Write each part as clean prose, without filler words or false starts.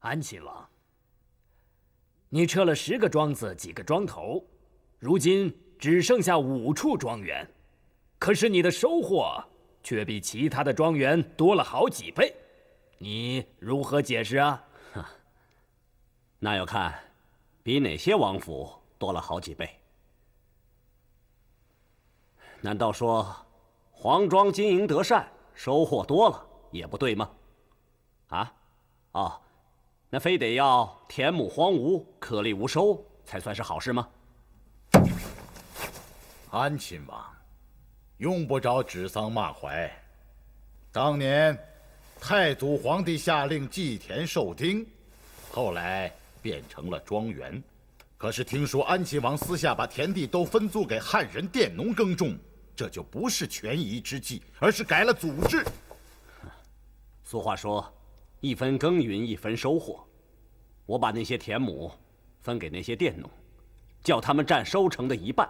安亲王，你撤了10个庄子，几个庄头，如今只剩下5处庄园，可是你的收获却比其他的庄园多了好几倍，你如何解释啊？那要看比哪些王府多了好几倍。难道说黄庄经营得善，收获多了也不对吗？那非得要田亩荒芜，颗粒无收才算是好事吗？安亲王，用不着指桑骂槐。当年太祖皇帝下令祭田授丁，后来变成了庄园。可是听说安亲王私下把田地都分租给汉人佃农耕种，这就不是权宜之计，而是改了祖制。俗话说，一分耕耘一分收获。我把那些田亩分给那些佃农，叫他们占收成的1半。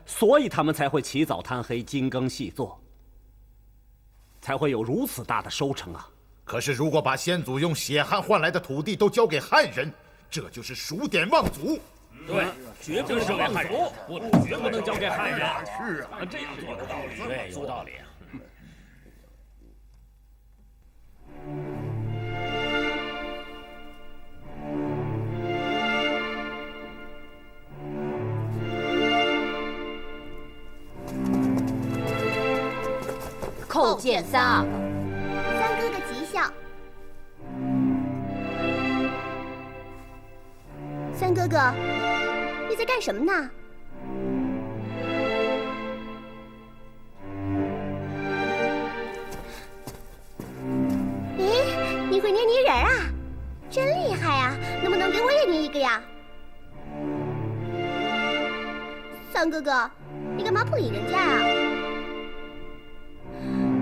所以他们才会起早贪黑，精耕细作，才会有如此大的收成啊！可是如果把先祖用血汗换来的土地都交给汉人，这就是数典忘祖。对，绝不是忘祖，绝不能交给汉人。是啊，这样做的道理，对，有道理。叩见三阿哥。三哥哥吉祥。三哥哥，你在干什么呢？咦，你会捏泥人啊？真厉害啊！能不能给我也捏一个呀？三哥哥，你干嘛不理人家啊？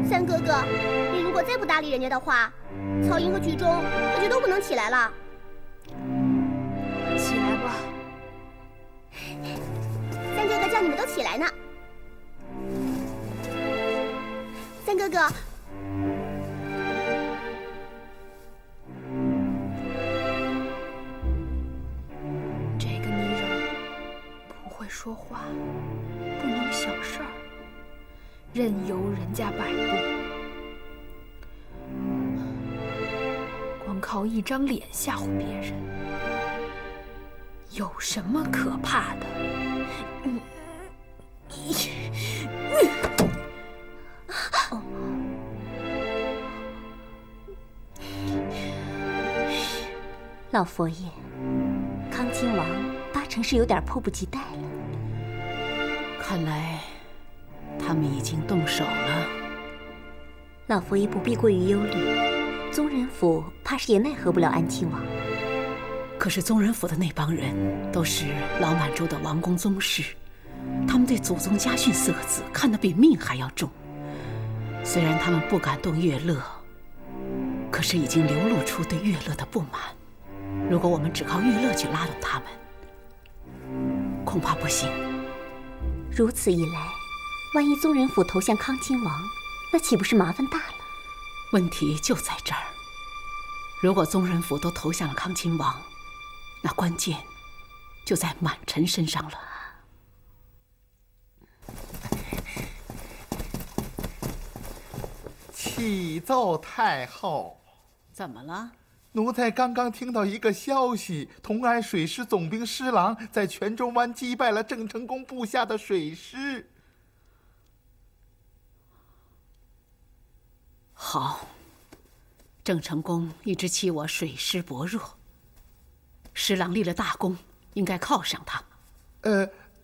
三哥哥，你如果再不搭理人家的话，曹营和曲中可就都不能起来了。起来吧。三哥哥叫你们都起来呢。三哥哥，这个泥人不会说话，不能想事儿，任由人家摆布，光靠一张脸吓唬别人，有什么可怕的？老佛爷，康亲王8成是有点迫不及待了。看来他们已经动手了。老佛爷不必过于忧虑，宗人府怕是也奈何不了安亲王。可是宗人府的那帮人都是老满洲的王公宗室，他们对祖宗家训4个字看得比命还要重。虽然他们不敢动乐乐，可是已经流露出对乐乐的不满。如果我们只靠乐乐去拉拢他们，恐怕不行。如此一来，万一宗人府投向康亲王，那岂不是麻烦大了？问题就在这儿。如果宗人府都投向了康亲王，那关键就在满臣身上了。启奏太后，怎么了？奴才刚刚听到一个消息，同安水师总兵施琅在泉州湾击败了郑成功部下的水师。好，郑成功一直欺我水师薄弱，施琅立了大功，应该犒赏他。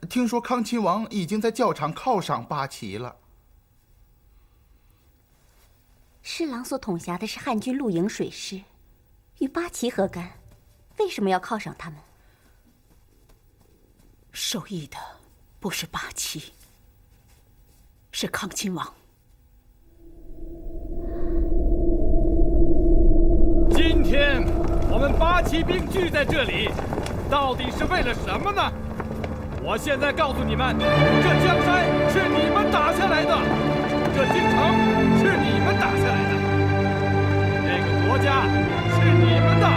听说康亲王已经在教场犒赏八旗了。施琅所统辖的是汉军陆营水师，与八旗何干？为什么要犒赏他们？受益的不是八旗，是康亲王。今天我们八旗兵聚在这里，到底是为了什么呢？我现在告诉你们，这江山是你们打下来的，这京城是你们打下来的，这个国家是你们的。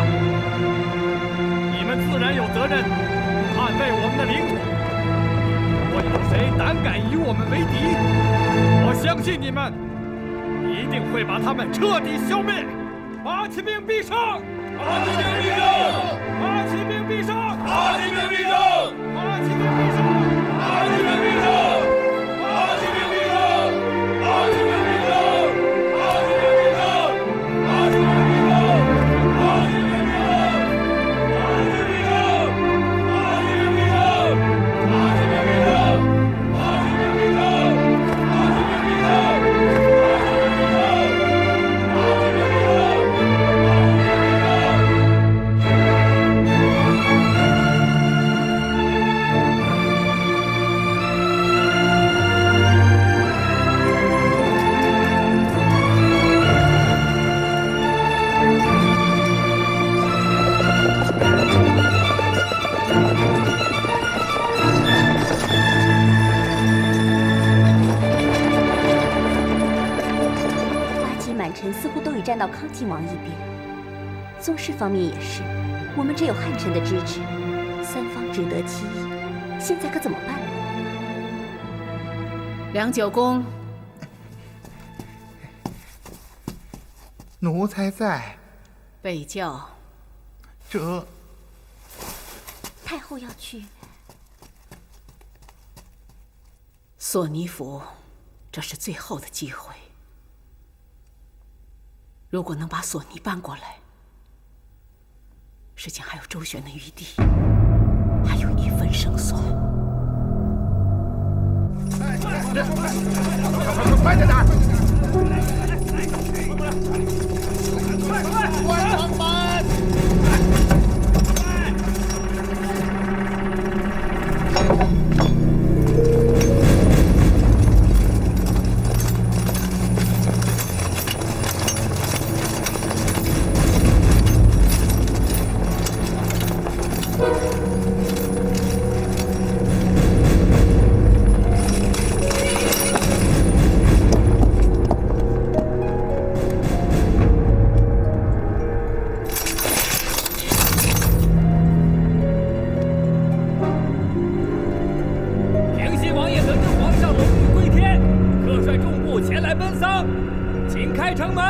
们为敌。我相信你们一定会把他们彻底消灭。八旗兵必胜！八旗兵必胜！八旗兵必胜！八旗兵必胜！八旗兵必胜！八旗兵必胜！八旗兵必胜！八旗兵必胜！八旗兵必胜！八旗兵必胜！八旗兵必胜！八旗兵必胜！八旗兵必胜！八旗兵必胜！八旗兵似乎都已站到康亲王一边，宗室方面也是。我们只有汉臣的支持，三方只得其一。现在可怎么办呢？梁九公，奴才在。备教。这太后要去索尼府，这是最后的机会。如果能把索尼搬过来，事情还有周旋的余地，还有一分胜算。快点打！关城门！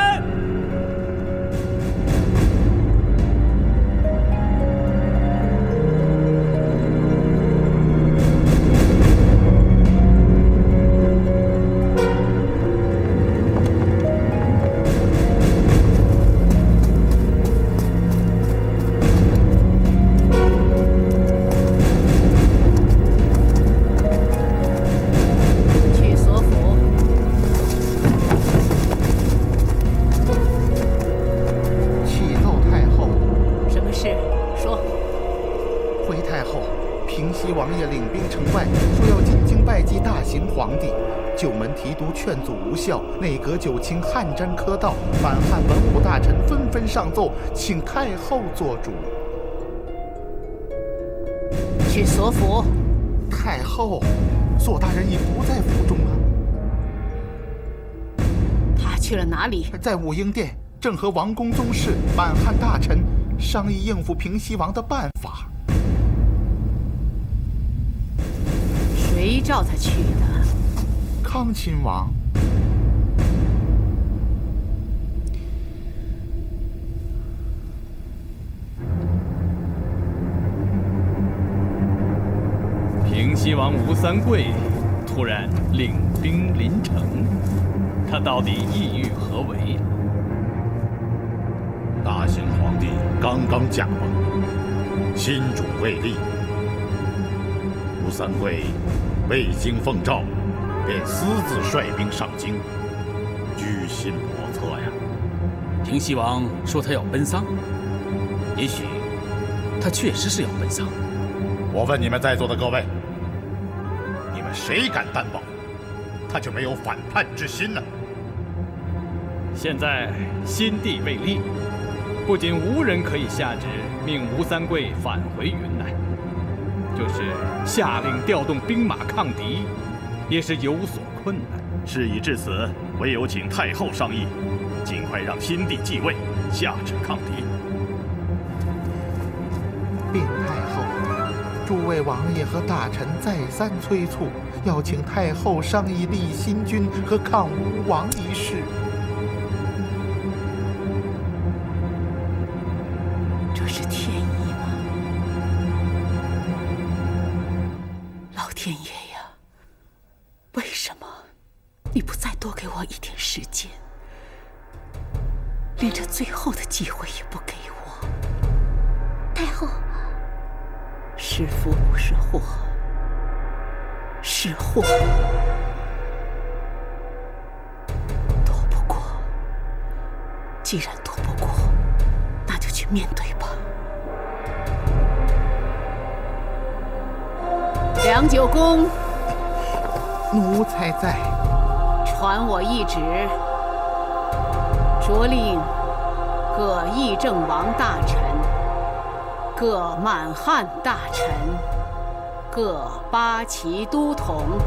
劝阻无效，内阁九卿汉瞻科道，满汉文武大臣纷纷上奏，请太后做主。去索府。太后，索大人已不在府中了。他去了哪里？在武英殿，正和王公宗室、满汉大臣商议应付平西王的办法。谁召他去的？康亲王。平西王吴三桂突然领兵临城，他到底意欲何为？大行皇帝刚刚驾崩，新主未立，吴三桂未经奉诏，便私自率兵上京，居心叵测呀！平西王说他要奔丧，也许他确实是要奔丧。我问你们在座的各位，你们谁敢担保他就没有反叛之心呢？现在新帝未立，不仅无人可以下旨命吴三桂返回云南，就是下令调动兵马抗敌，也是有所困难。事已至此，唯有请太后商议，尽快让新帝继位，下旨抗敌。禀太后，诸位王爷和大臣再三催促，要请太后商议立新君和抗吴王一事。这是天意吗？老天爷呀，为什么你不再多给我一点时间？连这最后的机会也不给我。太后，是福不是祸，是祸躲不过。既然躲不过，那就去面对吧。梁九公，奴才在。传我懿旨，着令各议政王大臣、各满汉大臣、各八旗都统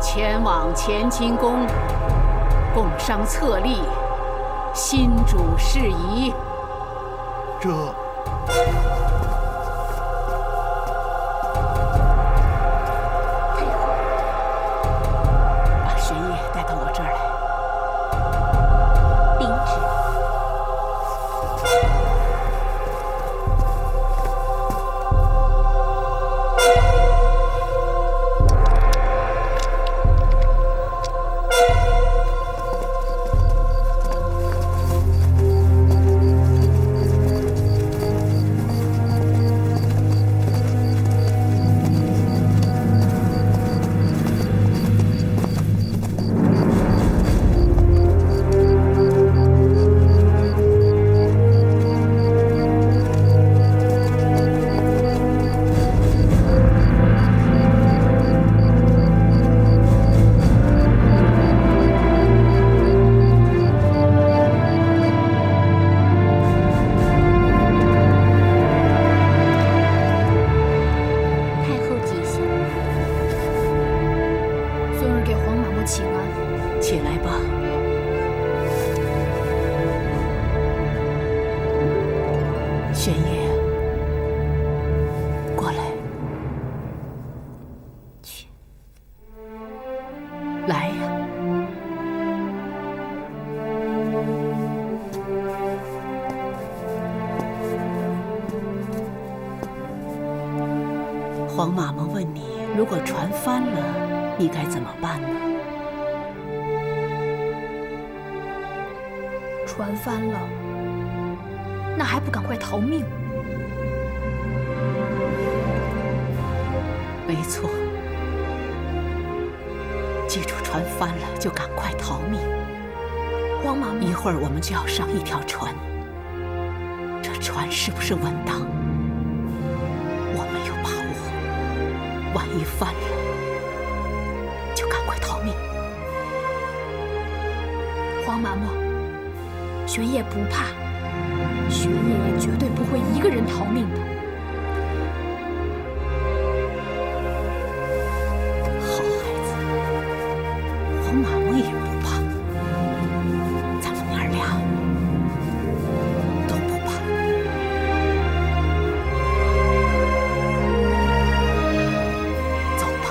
前往乾清宫，共商册立新主事宜。这把玄烨带到我这儿来。领旨。起来吧。玄烨，过来。去。来呀。黄马们问你，如果船翻了，你该怎么办呢？船翻了，那还不赶快逃命？没错，记住，船翻了就赶快逃命。黄马一会儿我们就要上一条船，这船是不是稳当？我没有把握，万一翻了，就赶快逃命。黄嬷嬷，玄烨不怕，玄烨也绝对不会一个人逃命的。好孩子，黄嬷嬷也不怕，咱们娘儿俩都不怕。走吧。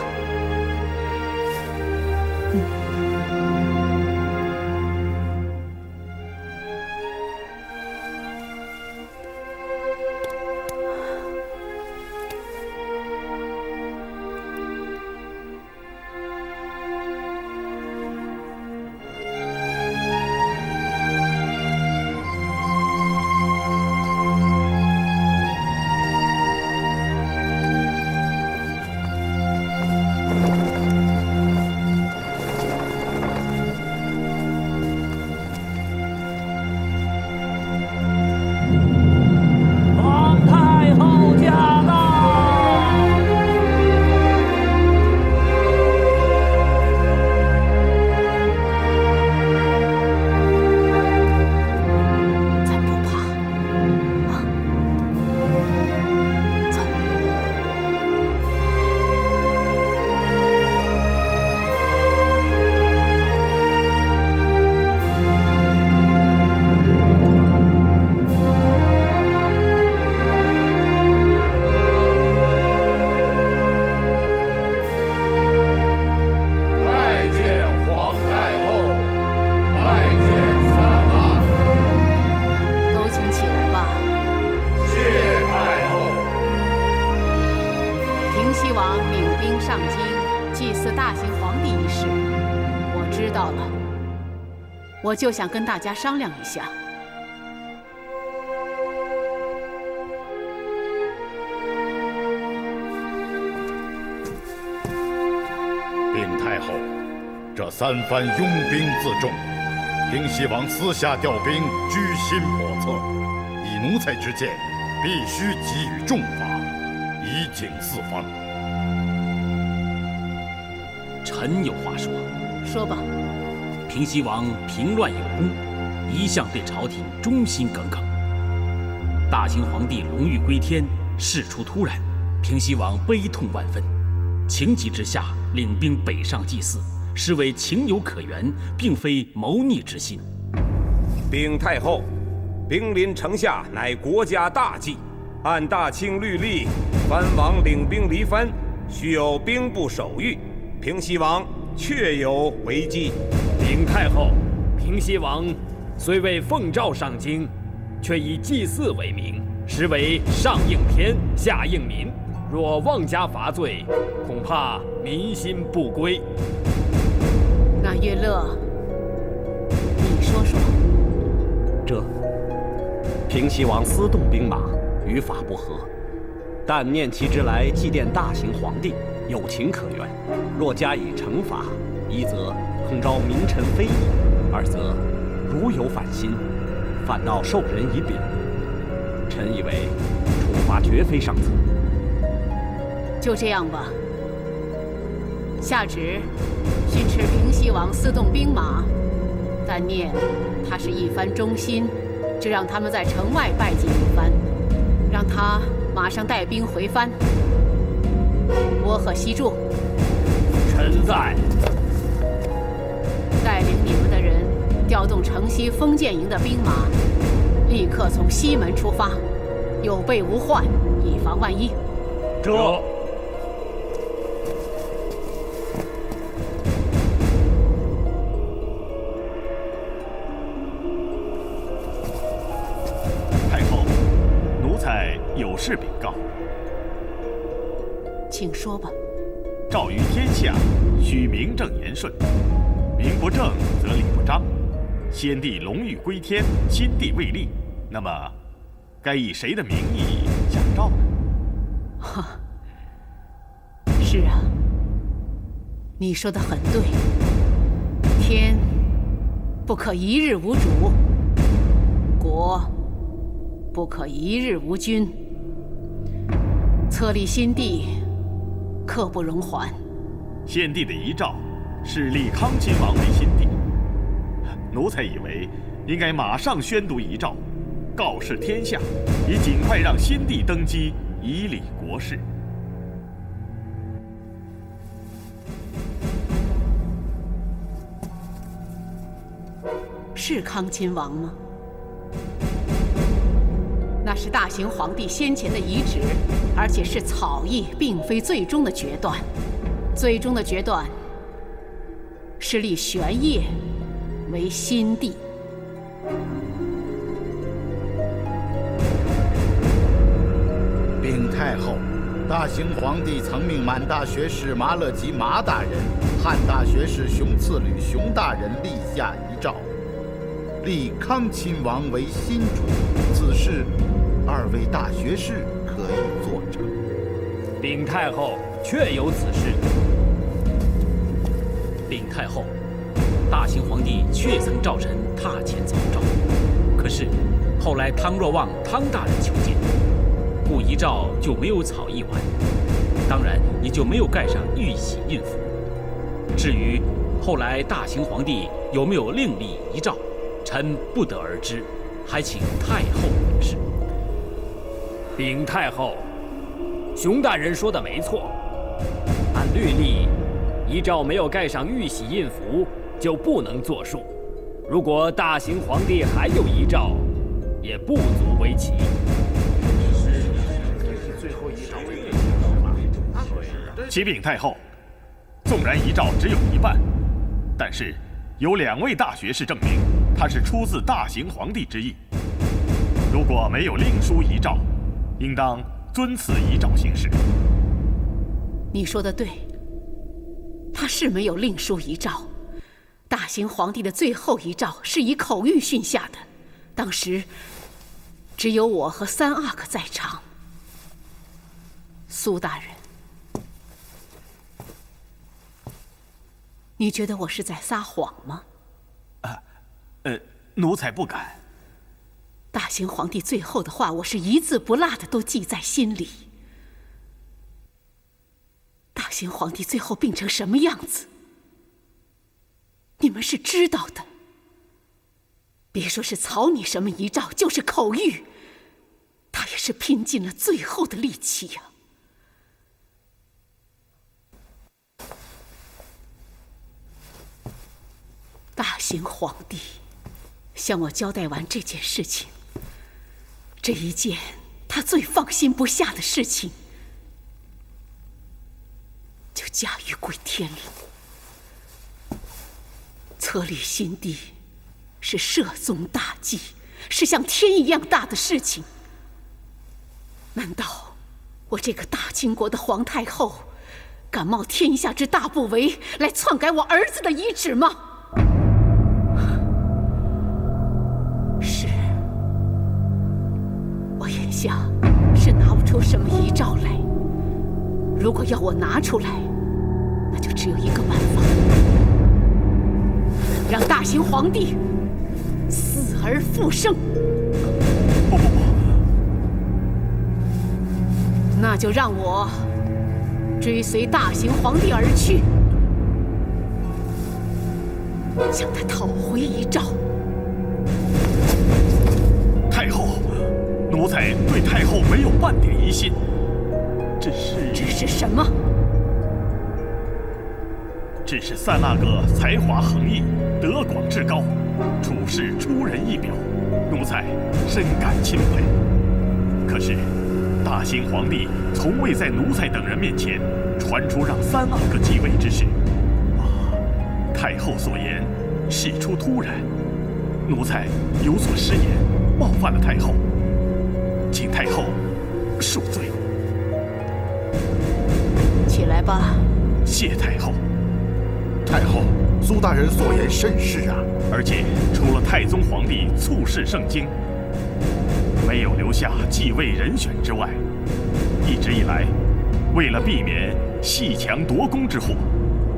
上京祭祀大行皇帝一事，我知道了。我就想跟大家商量一下。禀太后，这三番拥兵自重，平西王私下调兵，居心叵测。以奴才之见，必须给予重罚，以警四方。臣有话说。说吧。平西王平乱有功，一向对朝廷忠心耿耿。大行皇帝龙驭归天，事出突然，平西王悲痛万分，情急之下领兵北上祭祀，实为情有可原，并非谋逆之心。禀太后，兵临城下乃国家大计，按大清律例，藩王领兵离藩，须有兵部守御。平西王确有违纪。禀太后，平西王虽未奉诏上京，却以祭祀为名，实为上应天，下应民。若妄加罚罪，恐怕民心不归。那乐乐，你说说。这平西王私动兵马，与法不合，但念其之来祭奠大行皇帝，有情可原。若加以惩罚，一则恐招民臣非议，二则如有反心，反倒受人以柄。臣以为处罚绝非上策。就这样吧。下旨训斥平西王私动兵马，但念他是一番忠心，就让他们在城外拜祭一番，让他马上带兵回藩。我和西柱，臣在。带领你们的人调动城西封建营的兵马，立刻从西门出发，有备无患，以防万一。这。太后，奴才有事禀告。请说吧。诏于天下，须名正言顺，名不正则理不彰。先帝龙驭归天，新帝未立，那么该以谁的名义下诏呢？哈，是啊，你说的很对。天不可一日无主，国不可一日无君。册立新帝，刻不容缓。先帝的遗诏是立康亲王为新帝，奴才以为应该马上宣读遗诏，告示天下，以尽快让新帝登基，以理国事。是康亲王吗？那是大行皇帝先前的遗旨，而且是草议，并非最终的决断。最终的决断是立玄烨为新帝。禀太后，大行皇帝曾命满大学士麻勒吉麻大人、汉大学士熊次履熊大人立下遗诏，立康亲王为新主。此事，二位大学士可以作证。禀太后，确有此事。禀太后，大行皇帝确曾召臣踏前草诏，可是后来汤若望汤大人求见，故遗诏就没有草议完，当然也就没有盖上玉玺印符。至于后来大行皇帝有没有另立遗诏，臣不得而知，还请太后明示。禀太后，熊大人说的没错，按律例，遗诏没有盖上玉玺印符，就不能作数。如果大行皇帝还有遗诏，也不足为奇。启禀太后，纵然遗诏只有一半，但是有2位大学士证明他是出自大行皇帝之意。如果没有另书遗诏，应当遵此遗诏行事。你说的对，他是没有另书遗诏。大行皇帝的最后遗诏是以口谕训下的，当时只有我和三阿哥在场。苏大人，你觉得我是在撒谎吗？奴才不敢。大行皇帝最后的话，我是一字不落的都记在心里。大行皇帝最后病成什么样子，你们是知道的。别说是草拟什么遗诏，就是口谕，他也是拼尽了最后的力气呀。大行皇帝向我交代完这件事情，这一件他最放心不下的事情，就驾驭归天了。册立新帝是社宗大计，是像天一样大的事情。难道我这个大清国的皇太后，敢冒天下之大不韪来篡改我儿子的遗旨吗？是，我眼下是拿不出什么遗诏来。如果要我拿出来，那就只有一个办法，让大行皇帝死而复生。不，那就让我追随大行皇帝而去，向他讨回遗诏。太后，奴才对太后没有半点疑心，只是什么？只是三阿哥才华横溢，德广志高，处事出人意表，奴才深感钦佩。可是，大行皇帝从未在奴才等人面前传出让三阿哥继位之事。太后所言事出突然，奴才有所失言，冒犯了太后，请太后恕罪。起来吧。谢太后。太后，苏大人所言甚是啊。而且除了太宗皇帝促仕圣经，没有留下继位人选之外，一直以来，为了避免戏强夺功之祸，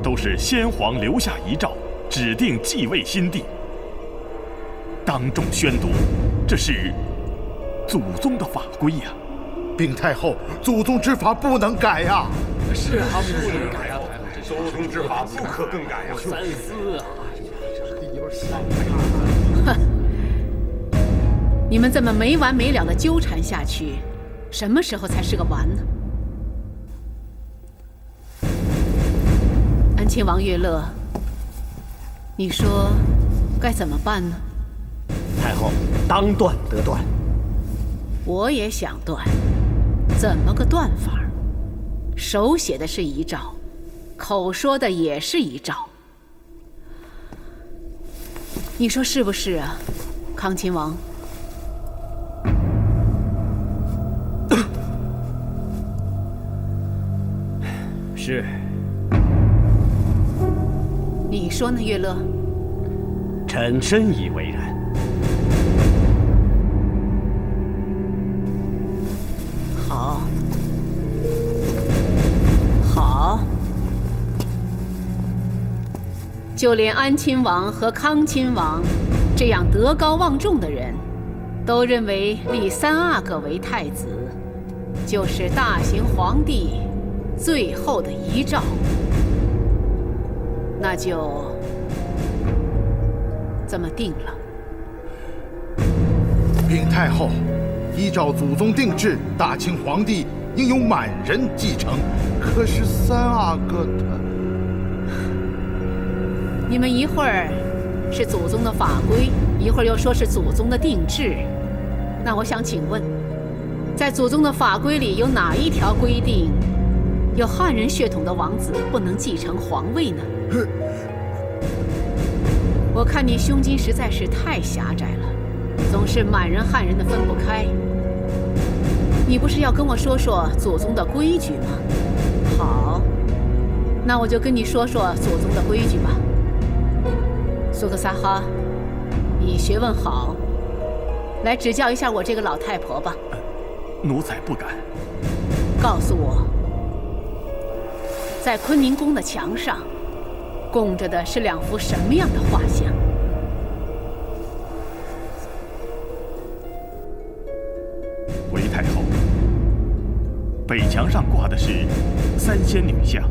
都是先皇留下遗诏，指定继位新帝。当众宣读，这是祖宗的法规呀。禀太后，祖宗之法不能改呀。是啊，不能改啊。祖宗之法不可更改呀！三思啊！哼，你们这么没完没了的纠缠下去，什么时候才是个完呢？安亲王乐乐，你说该怎么办呢？太后，当断得断。我也想断，怎么个断法？手写的是遗诏，口说的也是遗诏，你说是不是啊，康亲王？是。你说呢，乐乐？臣深以为然。好，好。就连安亲王和康亲王这样德高望重的人，都认为立三阿哥为太子，就是大行皇帝最后的遗诏。那就这么定了。禀太后，依照祖宗定制，大清皇帝应由满人继承。可是三阿哥他……你们一会儿是祖宗的法规，一会儿又说是祖宗的定制。那我想请问，在祖宗的法规里有哪一条规定，有汉人血统的王子不能继承皇位呢？我看你胸襟实在是太狭窄了，总是满人汉人的分不开。你不是要跟我说说祖宗的规矩吗？好，那我就跟你说说祖宗的规矩吧。苏克萨哈，你学问好，来指教一下我这个老太婆吧。奴才不敢。告诉我，在坤宁宫的墙上供着的是两幅什么样的画像？韦太后，北墙上挂的是3仙女像，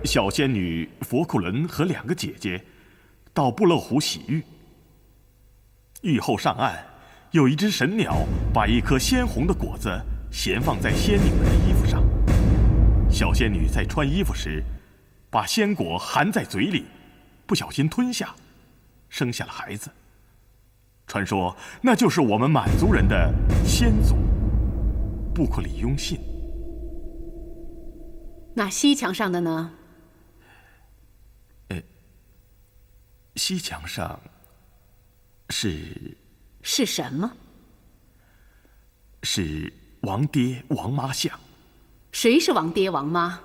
小仙女佛库伦和2个姐姐到布漏湖洗浴。浴后上岸，有一只神鸟把一颗鲜红的果子衔放在仙女们的衣服上。小仙女在穿衣服时，把鲜果含在嘴里，不小心吞下，生下了孩子。传说那就是我们满族人的先祖布库里雍信。那西墙上的呢？西墙上是什么？是王爹王妈像。谁是王爹王妈？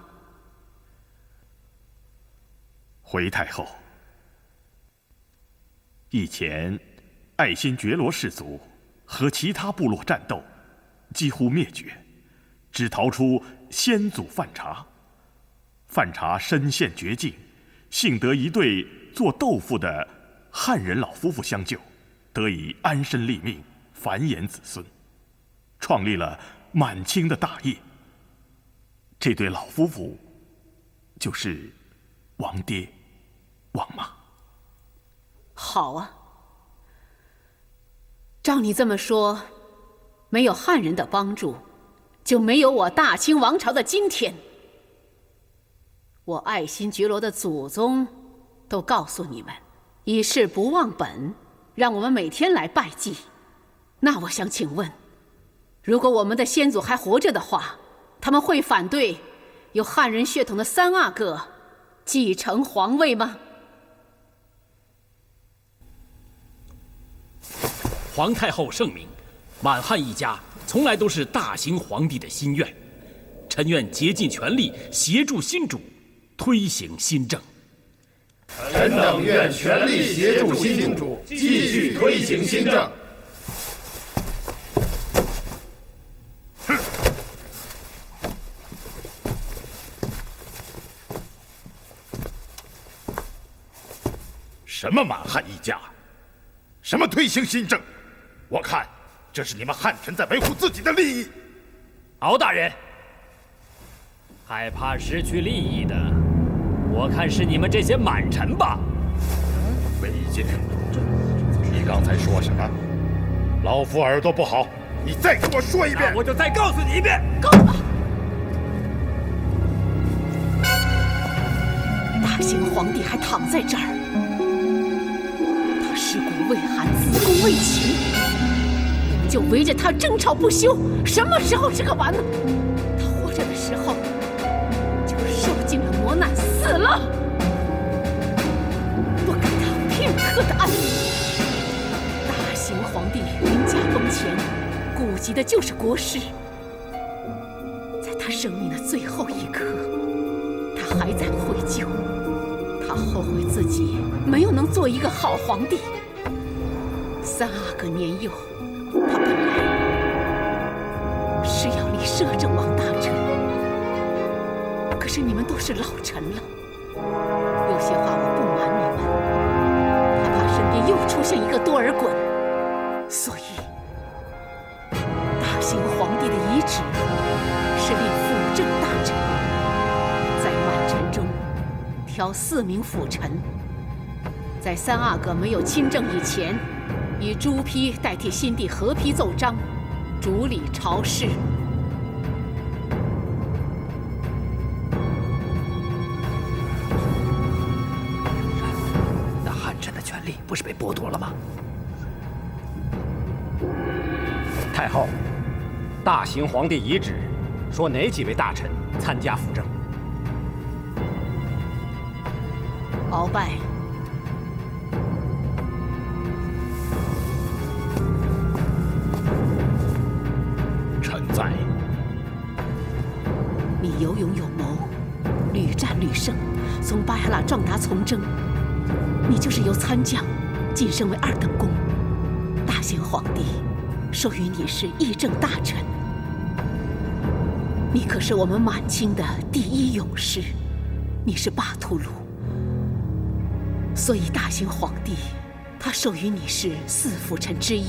回太后，以前爱新觉罗氏族和其他部落战斗，几乎灭绝，只逃出先祖范查。范查身陷绝境，幸得一对做豆腐的汉人老夫妇相救，得以安身立命，繁衍子孙，创立了满清的大业。这对老夫妇就是王爹王妈。好啊，照你这么说，没有汉人的帮助，就没有我大清王朝的今天。我爱新觉罗的祖宗都告诉你们，以示不忘本，让我们每天来拜祭。那我想请问，如果我们的先祖还活着的话，他们会反对有汉人血统的3阿哥继承皇位吗？皇太后圣明，满汉一家从来都是大行皇帝的心愿。臣愿竭尽全力协助新主推行新政。臣等愿全力协助新主继续推行新政。什么满汉一家？什么推行新政？我看这是你们汉臣在维护自己的利益。敖大人，害怕失去利益的，我看是你们这些满臣吧。韦介，你刚才说什么？老夫耳朵不好，你再给我说一遍。我就再告诉你一遍。够了！大行皇帝还躺在这儿，他尸骨未寒，子宫未起，你们就围着他争吵不休，什么时候是个完呢？他活着的时候就受尽了磨难，死了，不给他片刻的安宁。大行皇帝临驾崩前，顾及的就是国事，在他生命的最后一刻，他还在悔疚。他后悔自己没有能做一个好皇帝。3阿哥年幼，他本来是要立摄政王大臣，可是你们都是老臣了，有些话我不瞒你们，他怕身边又出现一个多尔衮，所以大行皇帝的遗旨是立辅政大臣，在满臣中挑4名辅臣，在3阿哥没有亲政以前，以朱批代替新帝合批奏章，主理朝事。那汉臣的权利不是被剥夺了吗？太后，大行皇帝遗旨说哪几位大臣参加辅政？鳌拜，臣在。你有勇有谋，屡战屡胜，胜，从巴雅拉壮达从征，你就是由参将晋升为2等公。大行皇帝授予你是议政大臣，你可是我们满清的第1勇士，你是巴图鲁，所以大行皇帝他授予你是4辅臣之一，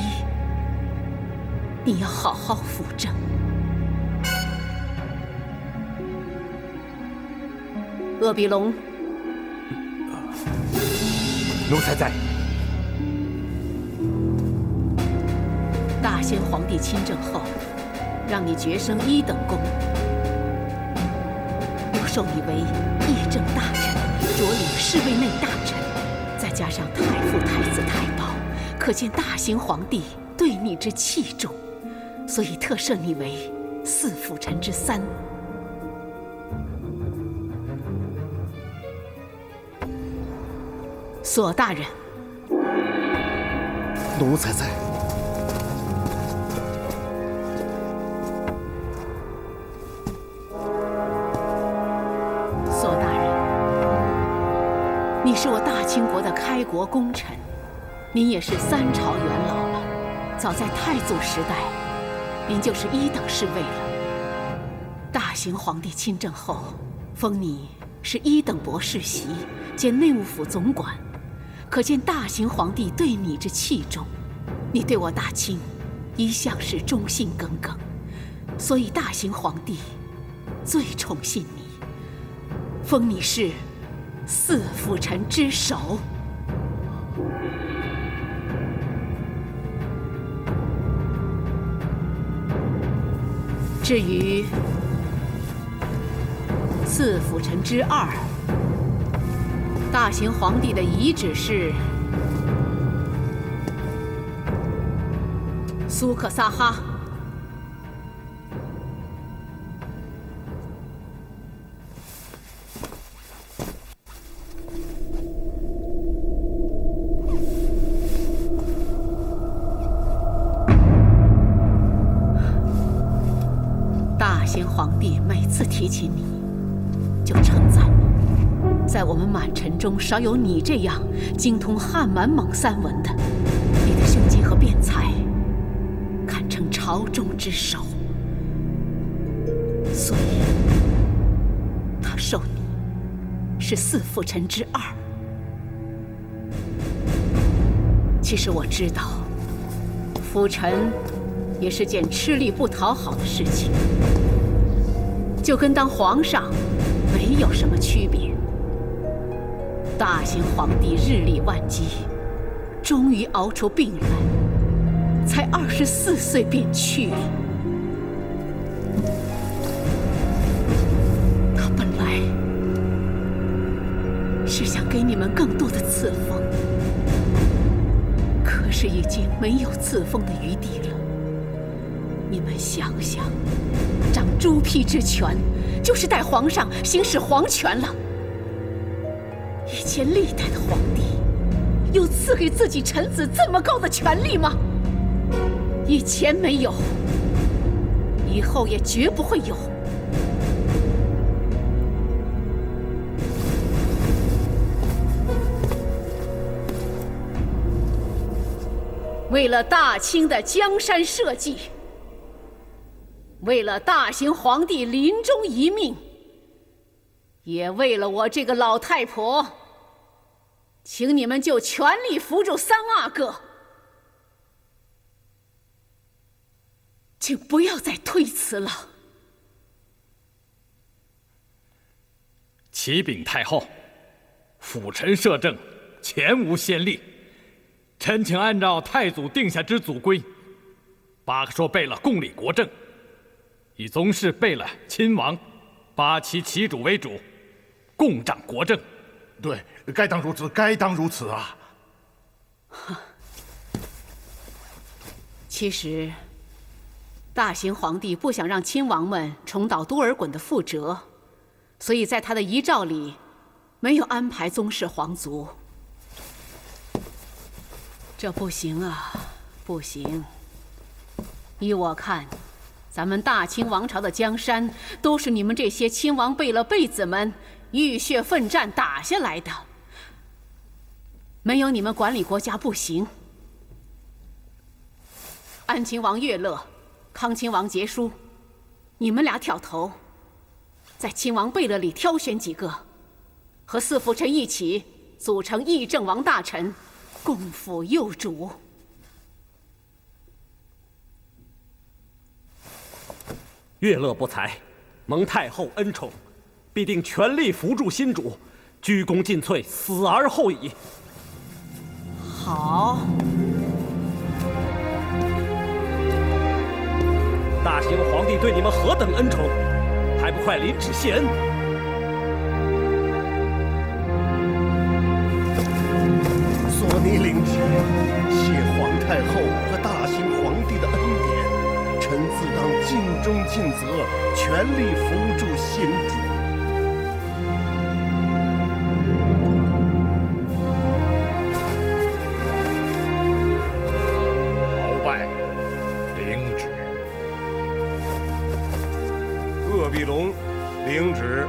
你要好好辅政。鄂必龙，奴才在。大先皇帝亲政后，让你爵升1等公，又授你为议政大臣，着领侍卫内大臣，再加上太傅、太子、太保，可见大行皇帝对你之器重，所以特赦你为4辅臣之3。索大人，奴才在。索大人，你是我大清国的开国功臣，您也是3朝元老了。早在太祖时代，您就是1等侍卫了。大行皇帝亲政后，封你是1等博士袭兼内务府总管。可见大行皇帝对你之器重，你对我大清一向是忠心耿耿，所以大行皇帝最宠信你，封你是4辅臣之首。至于4辅臣之2，大行皇帝的遗旨是苏克萨哈。大行皇帝每次提起你，就称赞你。在我们满臣中，少有你这样精通汉满蒙3文的。你的胸襟和辩才，堪称朝中之首。所以，他授你是4辅臣之2。其实我知道，辅臣也是件吃力不讨好的事情，就跟当皇上没有什么区别。大行皇帝日理万机，终于熬出病来，才24岁便去了。他本来是想给你们更多的赐封，可是已经没有赐封的余地了。你们想想，掌朱批之权，就是代皇上行使皇权了。以前历代的皇帝有赐给自己臣子这么高的权力吗？以前没有，以后也绝不会有。为了大清的江山社稷，为了大行皇帝临终遗命，也为了我这个老太婆，请你们就全力扶助3阿哥，请不要再推辞了。启禀太后，辅臣摄政，前无先例。臣请按照太祖定下之祖规，8个说背了共理国政，以宗室背了亲王，8其旗主为主，共掌国政。对，该当如此，该当如此啊！其实，大行皇帝不想让亲王们重蹈多尔衮的覆辙，所以在他的遗诏里没有安排宗室皇族。这不行啊，不行！依我看，咱们大清王朝的江山都是你们这些亲王贝勒贝子们浴血奋战打下来的，没有你们管理国家不行。安亲王乐乐、康亲王杰书，你们俩挑头，在亲王贝勒里挑选几个，和四辅臣一起组成议政王大臣，共辅幼主。乐乐不才，蒙太后恩宠，必定全力扶助新主，鞠躬尽瘁，死而后已。好。大行皇帝对你们何等恩宠，还不快领旨谢恩？索尼领旨，谢皇太后和大行皇帝的恩典。臣自当尽忠尽责，全力扶助新主。鳌拜，领旨。鄂必龙，领旨。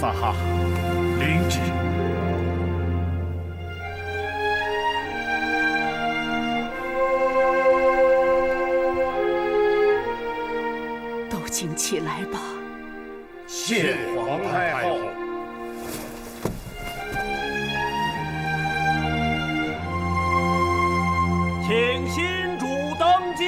萨哈，领旨。都请起来吧。谢皇太后。请新主登基。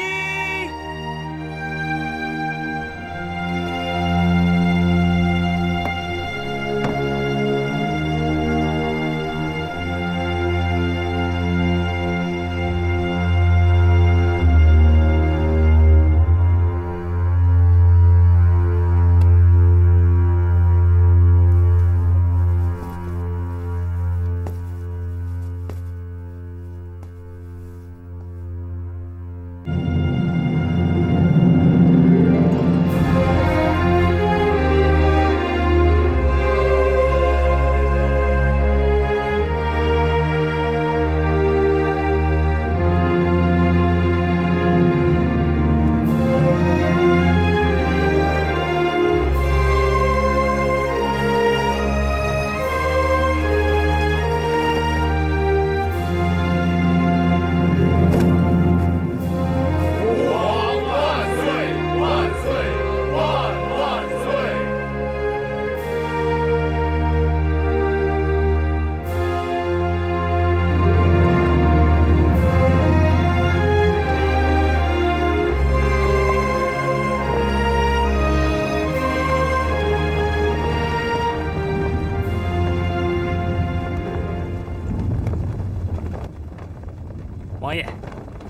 王爷，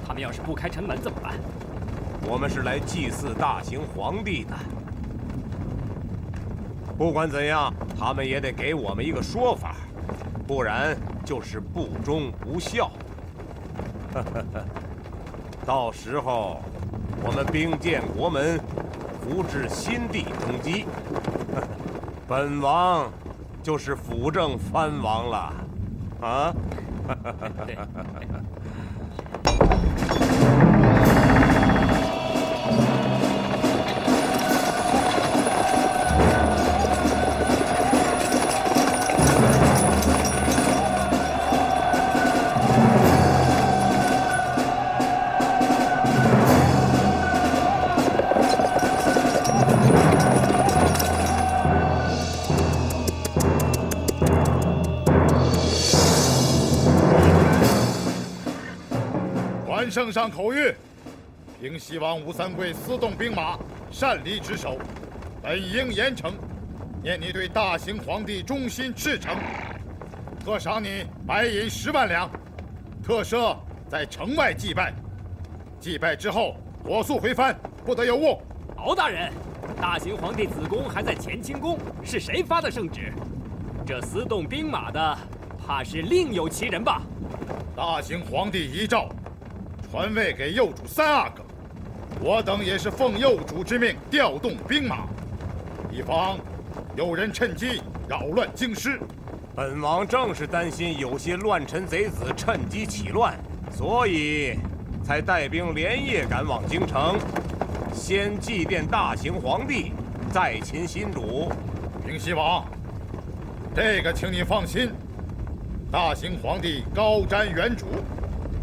他们要是不开城门怎么办？我们是来祭祀大行皇帝的，不管怎样，他们也得给我们一个说法，不然就是不忠不孝。到时候，我们兵建国门，扶至新帝登基，本王就是辅政藩王了，啊！圣上口谕，平西王吴三桂私动兵马，擅离职守，本应严惩。念你对大行皇帝忠心赤诚，特赏你白银10万两，特赦在城外祭拜。祭拜之后，火速回藩，不得有误。敖大人，大行皇帝子宫还在乾清宫，是谁发的圣旨？这私动兵马的，怕是另有其人吧？大行皇帝遗诏，传位给幼主3阿哥，我等也是奉幼主之命调动兵马，以防有人趁机扰乱京师。本王正是担心有些乱臣贼子趁机起乱，所以才带兵连夜赶往京城，先祭奠大秦皇帝，再擒新主。平西王，这个请你放心，大秦皇帝高瞻远瞩，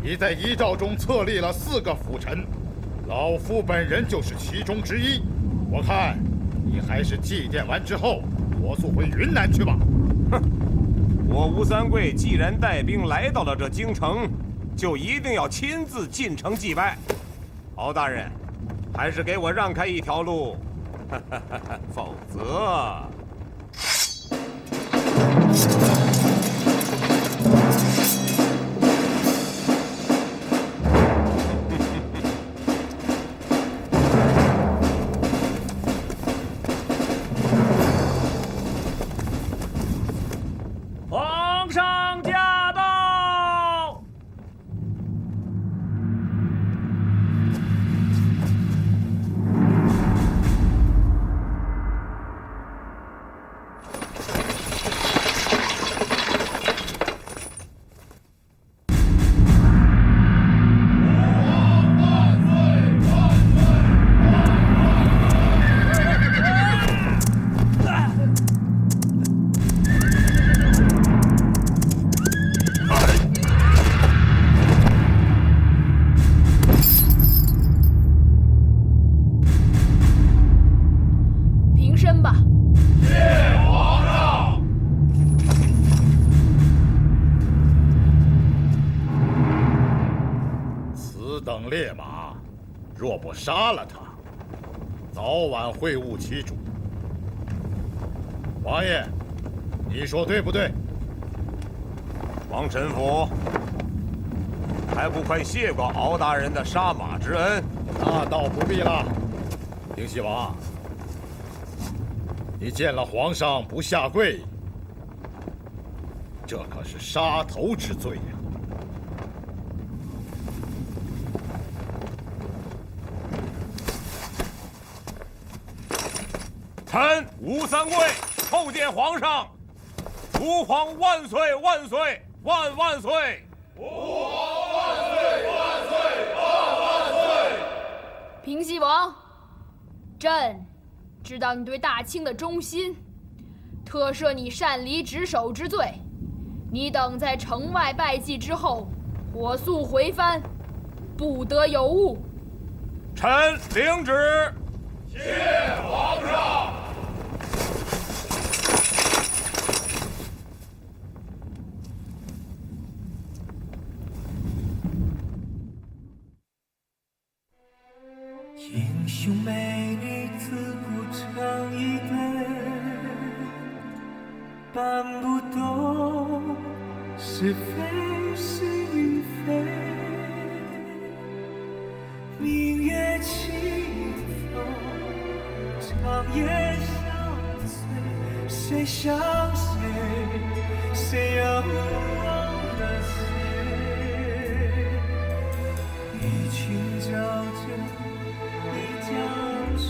已在遗诏中册立了4个辅臣，老夫本人就是其中之一。我看你还是祭奠完之后，火速回云南去吧。哼，我吴三桂既然带兵来到了这京城，就一定要亲自进城祭拜。敖大人，还是给我让开一条路，否则。皇上驾到！平身吧。谢皇上。此等烈马，若不杀了他，早晚会误其主。王爷，你说对不对？王神甫，还不快谢过敖大人的杀马之恩？那倒不必了。平西王，你见了皇上不下跪，这可是杀头之罪呀！臣吴三桂叩见皇上，吾皇万岁万岁万万岁！吾皇万岁万岁万万岁！平西王，朕知道你对大清的忠心，特赦你擅离职守之罪。你等在城外拜祭之后，火速回藩，不得有误。臣领旨。谢皇上。英雄美女自古成一对，搬不动是非是与非。明月清风，长夜相随，谁想谁，谁又忘了谁？一群沼泽。江水，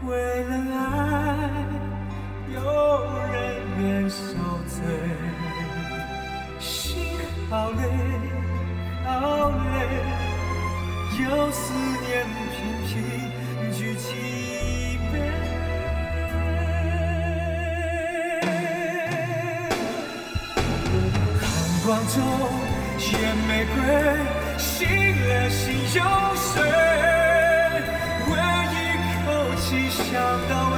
为了爱，有人愿受罪，心好累，好累，有思念频频举起杯。寒光中，艳玫瑰。醒了心有水，闻一口气想到尾，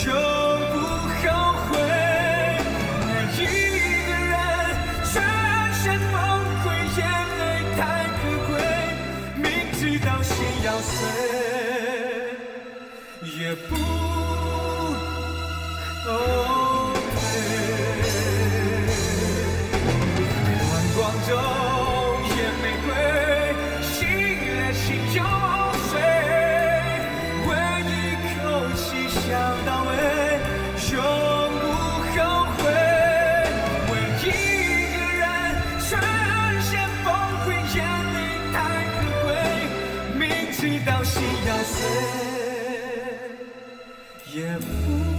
永不后悔。爱一个人，全身崩溃，眼泪太可贵，明知道心要碎，也不后退。寒光中。有水，闻一口气想到尾，永不后悔。为一个人全线崩溃，眼泪太可贵，明知道心要碎，也不。